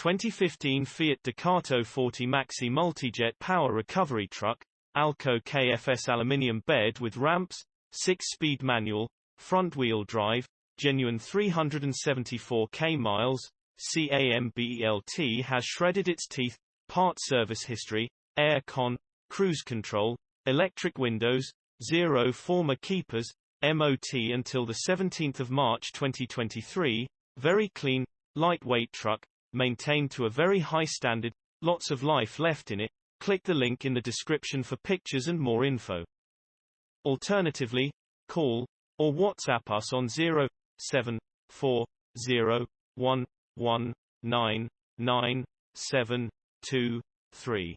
2015 Fiat Ducato 40 MAXI MULTIJET power recovery truck, ALKO KFS aluminium bed with ramps, 6-speed manual, front-wheel drive, genuine 374 km, CAMBELT has shredded its teeth, part service history, air con, cruise control, electric windows, 0 former keepers, MOT until 17 March 2023, very clean, lightweight truck, maintained to a very high standard, lots of life left in it. Click the link in the description for pictures and more info. Alternatively, call or WhatsApp us on 07401199723.